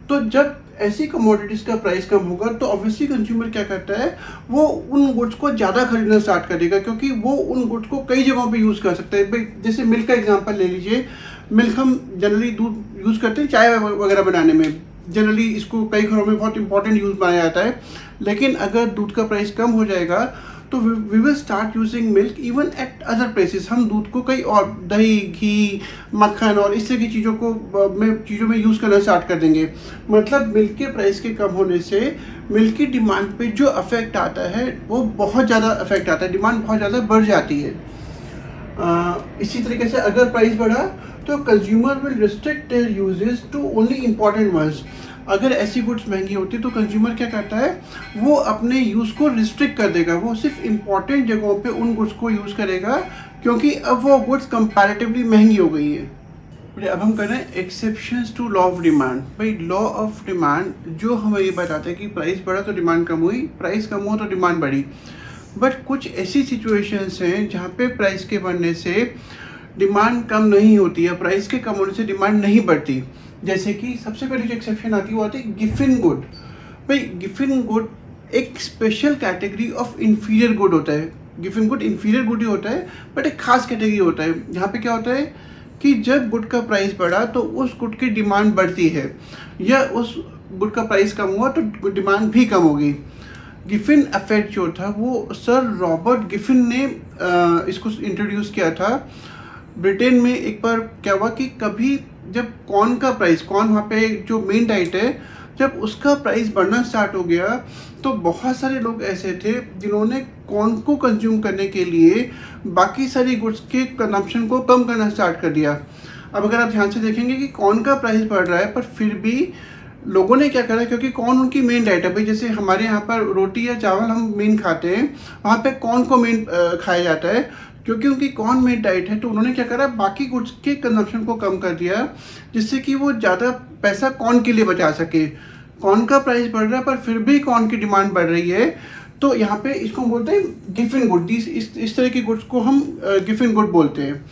तो जब ऐसी कमोडिटीज का प्राइस कम होगा तो ऑब्वियसली कंज्यूमर क्या करता है, वो उन गुड्स को ज़्यादा खरीदना स्टार्ट करेगा, क्योंकि वो उन गुड्स को कई जगहों पे यूज़ कर सकता है। भाई जैसे मिल्क का एग्जांपल ले लीजिए। मिल्क हम जनरली दूध यूज़ करते हैं चाय वगैरह बनाने में, जनरली इसको कई घरों में बहुत इंपॉर्टेंट यूज़ बनाया जाता है। लेकिन अगर दूध का प्राइस कम हो जाएगा तो we will start using milk even at other places. हम दूध को कई और दही, घी, मक्खन और इस तरह की चीज़ों में यूज़ करना स्टार्ट कर देंगे। मतलब मिल्क के प्राइस के कम होने से मिल्क की डिमांड पे जो अफेक्ट आता है वो बहुत ज़्यादा अफेक्ट आता है, डिमांड बहुत ज़्यादा बढ़ जाती है। इसी तरीके से अगर प्राइस बढ़ा तो consumer will restrict their uses to only important ones. अगर ऐसी गुड्स महंगी होती तो कंज्यूमर क्या करता है, वो अपने यूज़ को रिस्ट्रिक्ट कर देगा, वो सिर्फ इम्पॉर्टेंट जगहों पे उन गुड्स को यूज़ करेगा, क्योंकि अब वो गुड्स कंपैरेटिवली महंगी हो गई है। अब हम कर रहे हैं exceptions to law of demand. भाई लॉ ऑफ डिमांड जो हमें ये बताता है कि प्राइस बढ़ा तो डिमांड कम हुई, प्राइस कम हुआ तो डिमांड बढ़ी। बट कुछ ऐसी सिचुएशंस हैं जहाँ पे प्राइस के बढ़ने से डिमांड कम नहीं होती या प्राइस के कम होने से डिमांड नहीं बढ़ती। जैसे कि सबसे पहले जो एक्सेप्शन आती है वो आती है गिफिन गुड। भाई गिफिन गुड एक special category of inferior good होता है। गिफिन गुड इंफीरियर गुड ही होता है, बट एक खास कैटेगरी होता है जहाँ पे क्या होता है कि जब गुड का प्राइस बढ़ा तो उस गुड की डिमांड बढ़ती है, या उस गुड का प्राइस कम हुआ तो डिमांड भी कम होगी। गिफिन इफेक्ट जो था वो सर रॉबर्ट गिफिन ने इसको इंट्रोड्यूस किया था। ब्रिटेन में एक बार क्या हुआ कि कभी जब कॉर्न का प्राइस, कॉर्न वहाँ पे जो मेन डाइट है, जब उसका प्राइस बढ़ना स्टार्ट हो गया तो बहुत सारे लोग ऐसे थे जिन्होंने कॉर्न को कंज्यूम करने के लिए बाकी सारी गुड्स के कंजम्पशन को कम करना स्टार्ट कर दिया। अब अगर आप ध्यान से देखेंगे कि कॉर्न का प्राइस बढ़ रहा है पर फिर भी लोगों ने क्या करा, क्योंकि कॉर्न उनकी मेन डाइट है। भाई जैसे हमारे यहाँ पर रोटी या चावल हम मेन खाते हैं, वहाँ पे कॉर्न को मेन खाया जाता है, क्योंकि उनकी कॉर्न मेन डाइट है। तो उन्होंने क्या करा, बाकी गुड्स के कंजम्पशन को कम कर दिया, जिससे कि वो ज़्यादा पैसा कॉर्न के लिए बचा सके। कॉर्न का प्राइस बढ़ रहा है पर फिर भी कॉर्न की डिमांड बढ़ रही है, तो यहाँ पे इसको बोलते हैं गिफिन गुड। इस तरह की गुड्स को हम गिफिन गुड बोलते हैं।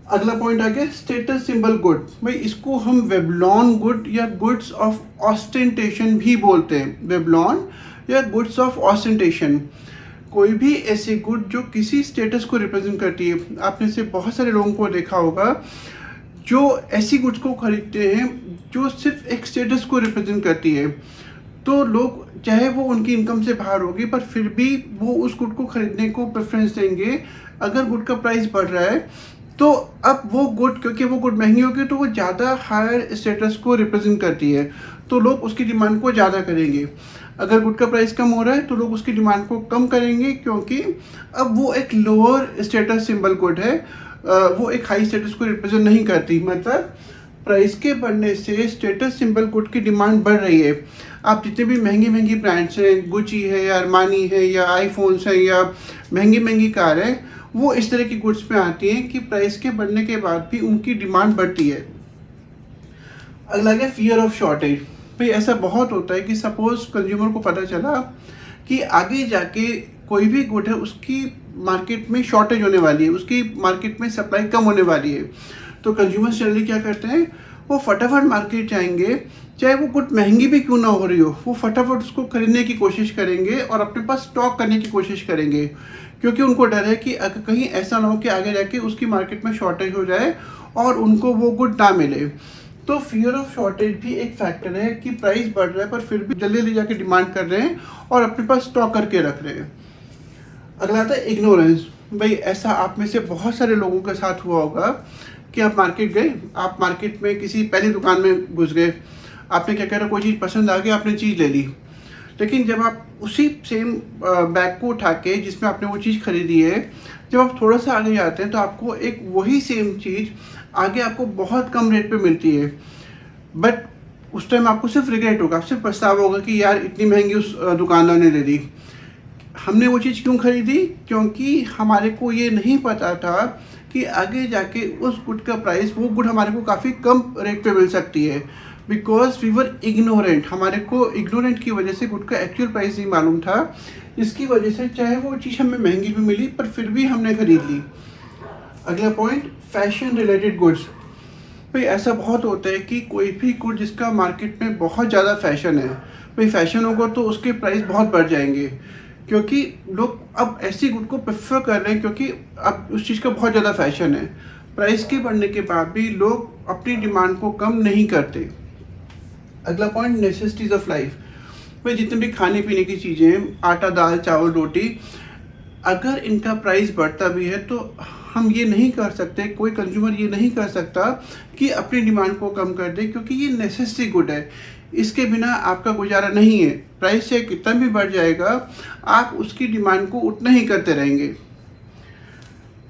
अगला पॉइंट आ गया स्टेटस सिंबल गुड। भाई इसको हम वेबलॉन गुड या गुड्स ऑफ ऑस्टेंटेशन भी बोलते हैं। वेबलॉन या गुड्स ऑफ ऑस्टेंटेशन, कोई भी ऐसी गुड जो किसी स्टेटस को रिप्रेजेंट करती है। आपने से बहुत सारे लोगों को देखा होगा जो ऐसी गुड्स को खरीदते हैं जो सिर्फ एक स्टेटस को रिप्रेजेंट करती है। तो लोग चाहे वो उनकी इनकम से बाहर होगी पर फिर भी वो उस गुड को खरीदने को प्रेफरेंस देंगे। अगर गुड का प्राइस बढ़ रहा है तो अब वो गुड, क्योंकि वो गुड महंगी होगी तो वो ज़्यादा हायर स्टेटस को रिप्रेजेंट करती है, तो लोग उसकी डिमांड को ज़्यादा करेंगे। अगर गुड का प्राइस कम हो रहा है तो लोग उसकी डिमांड को कम करेंगे, क्योंकि अब वो एक लोअर स्टेटस सिंबल गुड है, वो एक हाई स्टेटस को रिप्रेजेंट नहीं करती। मतलब प्राइस के बढ़ने से स्टेटस सिंबल गुड की डिमांड बढ़ रही है। आप जितने भी महंगी महंगी ब्रांड्स हैं, गुची है या अरमानी है या आईफोन्स है या महंगी महंगी कार है, वो इस तरह की गुड्स पे आती हैं कि प्राइस के बढ़ने के बाद भी उनकी डिमांड बढ़ती है। अगला है फियर ऑफ शॉर्टेज। भाई ऐसा बहुत होता है कि सपोज कंज्यूमर को पता चला कि आगे जाके कोई भी गुड है उसकी मार्केट में शॉर्टेज होने वाली है, उसकी मार्केट में सप्लाई कम होने वाली है, तो कंज्यूमर्स जनरली क्या करते हैं, वो फटाफट मार्केट जाएंगे, चाहे वो गुड महंगी भी क्यों ना हो रही हो, वो फटाफट उसको खरीदने की कोशिश करेंगे और अपने पास स्टॉक करने की कोशिश करेंगे, क्योंकि उनको डर है कि अगर कहीं ऐसा ना हो कि आगे जाके उसकी मार्केट में शॉर्टेज हो जाए और उनको वो गुड ना मिले। तो फियर ऑफ शॉर्टेज भी एक फैक्टर है कि प्राइस बढ़ रहा है पर फिर भी जल्दी जल्दी जाके डिमांड कर रहे हैं और अपने पास स्टॉक करके रख रहे हैं। अगला आता है इग्नोरेंस। भाई ऐसा आप में से बहुत सारे लोगों के साथ हुआ होगा कि आप मार्केट गए, आप मार्केट में किसी पहली दुकान में घुस गए, आपने क्या कह रहा, कोई चीज़ पसंद आ गई, आपने चीज़ ले ली, लेकिन जब आप उसी सेम बैग को उठा के जिसमें आपने वो चीज़ खरीदी है, जब आप थोड़ा सा आगे जाते हैं तो आपको एक वही सेम चीज़ आगे आपको बहुत कम रेट पे मिलती है, बट उस टाइम आपको सिर्फ रिग्रेट होगा, सिर्फ पछतावा होगा कि यार इतनी महंगी उस दुकानदार ने ले ली। हमने वो चीज़ क्यों खरीदी? क्योंकि हमारे को ये नहीं पता था कि आगे जाके उस गुड का प्राइस, वो गुड हमारे को काफ़ी कम रेट पे मिल सकती है। बिकॉज वी वर इग्नोरेंट, हमारे को इग्नोरेंट की वजह से गुड का एक्चुअल प्राइस नहीं मालूम था, इसकी वजह से चाहे वो चीज़ हमें महंगी भी मिली पर फिर भी हमने खरीद ली। अगला पॉइंट, फैशन रिलेटेड गुड्स। भाई ऐसा बहुत होता है कि कोई भी गुड जिसका मार्केट में बहुत ज़्यादा फैशन है, भाई फैशन होगा तो उसके प्राइस बहुत बढ़ जाएंगे, क्योंकि लोग अब ऐसी गुड को प्रेफर कर रहे हैं क्योंकि अब उस चीज़ का बहुत ज़्यादा फैशन है। प्राइस के बढ़ने के बाद भी लोग अपनी डिमांड को कम नहीं करते। अगला पॉइंट, नेसेसिटीज ऑफ लाइफ। भाई जितने भी खाने पीने की चीज़ें हैं, आटा दाल चावल रोटी, अगर इनका प्राइस बढ़ता भी है तो हम ये नहीं कर सकते, कोई कंज्यूमर ये नहीं कर सकता कि अपनी डिमांड को कम कर दे, क्योंकि ये नेसेसरी गुड है, इसके बिना आपका गुजारा नहीं है। प्राइस से कितना भी बढ़ जाएगा, आप उसकी डिमांड को उतना ही करते रहेंगे।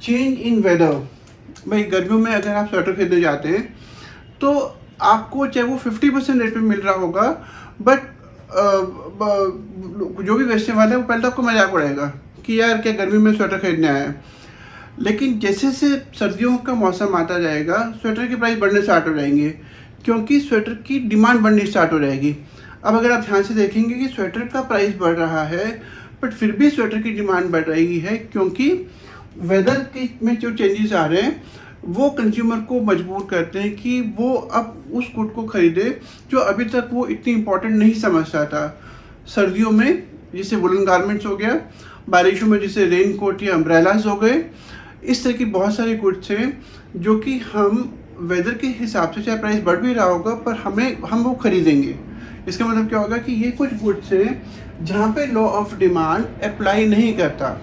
Change in weather. भाई गर्मियों में अगर आप स्वेटर खरीदने जाते हैं तो आपको चाहे वो 50% रेट पे मिल रहा होगा, बट जो भी बेचने वाला है वो पहले तो आपको मजाक उड़ाएगा कि यार क्या गर्मी में स्वेटर खरीदने आया है। लेकिन जैसे से सर्दियों का मौसम आता जाएगा, स्वेटर के प्राइस बढ़ने स्टार्ट हो जाएंगे, क्योंकि स्वेटर की डिमांड बढ़नी स्टार्ट हो जाएगी। अब अगर आप ध्यान से देखेंगे कि स्वेटर का प्राइस बढ़ रहा है बट फिर भी स्वेटर की डिमांड बढ़ रही है, क्योंकि वेदर के में जो चेंजेस आ रहे हैं वो कंज्यूमर को मजबूर करते हैं कि वो अब उस गुड को खरीदे जो अभी तक वो इतनी इम्पोर्टेंट नहीं समझता था। सर्दियों में जैसे वुलन गारमेंट्स हो गया, बारिशों में जैसे रेन कोट या अम्ब्रेलाज हो गए, इस तरह की बहुत सारी गुड्स हैं जो कि हम वेदर के हिसाब से चाहे प्राइस बढ़ भी रहा होगा पर हम वो खरीदेंगे। इसका मतलब क्या होगा कि ये कुछ गुड्स हैं जहाँ पे लॉ ऑफ डिमांड अप्लाई नहीं करता।